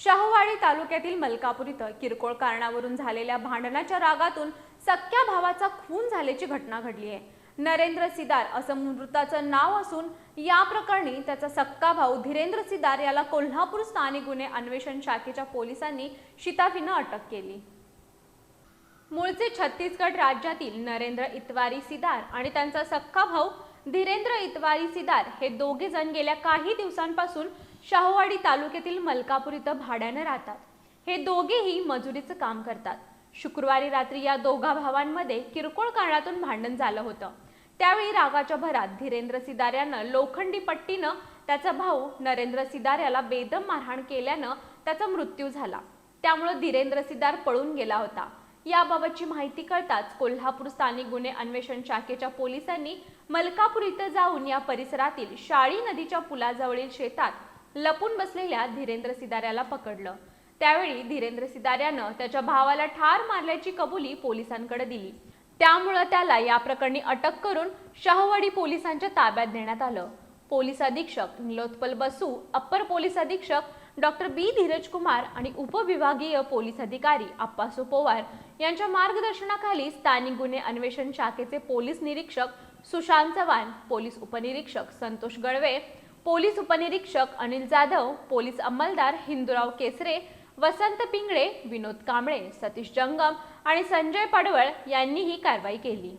शाहूवाडी तालुक्यातील मलकापूर इथं किरकोळ कारणावरून झालेल्या भांडणाच्या रागातून सख्या भावाचा खून झाल्याची घटना घडली आहे। नरेंद्र सिदार असं मृताचं नाव असून या प्रकरणी त्याचा सक्का भाऊ धीरेंद्र सिदार याला कोल्हापूर स्थानिक गुन्हे अन्वेषण शाखेच्या पोलिसांनी शिताफीनं अटक केली। मूळचे छत्तीसगड राज्यातील नरेंद्र इतवारी सिदार आणि त्यांचा सक्का भाऊ धीरेंद्र इतवारी सिदार हे दोघे जण गेल्या काही दिवसांपासून शाहूवाडी तालुक्यातील मलकापूर इथं भाड्याने राहतात। हे दोघेही मजुरीचं काम करतात। शुक्रवारी रात्री या दोघा भावांमध्ये किरकोळ कारणातून भांडण झालं होतं। त्यावेळी रागाच्या भरात धीरेंद्र सिदार यानं लोखंडी पट्टीनं त्याचा भाऊ नरेंद्र सिदार याला बेदम मारहाण केल्यानं त्याचा मृत्यू झाला। त्यामुळे धीरेंद्र सिदार पळून गेला होता। याबाबतची माहिती कळताच कोल्हापूर स्थानिक गुन्हे अन्वेषण शाखेच्या पोलिसांनी मलकापूर इथं जाऊन या परिसरातील शाळी नदीच्या पुलाजवळील शेतात लपून बसलेल्या धीरेंद्र सिदार याला पकडलं। त्यावेळी धीरेंद्र सिदार यानं त्याच्या भावाला ठार मारल्याची कबुली पोलिसांकडे दिली। त्यामुळे त्याला या प्रकरणी अटक करून शाहूवाडी पोलिसांच्या ताब्यात देण्यात आलं। पोलीस अधीक्षक निलोत्पल बसू, अप्पर पोलीस अधीक्षक डॉक्टर बी धीरज कुमार आणि उपविभागीय पोलीस अधिकारी अप्पासू पवार यांच्या मार्गदर्शनाखाली स्थानिक गुन्हे अन्वेषण शाखेचे पोलीस निरीक्षक सुशांत चव्हाण, पोलीस उपनिरीक्षक संतोष गळवे, पोलीस उपनिरीक्षक अनिल जाधव, पोलीस अंमलदार हिंदूराव केसरे, वसंत पिंगळे, विनोद कांबळे, सतीश जंगम आणि संजय पडवळ यांनी ही कारवाई केली।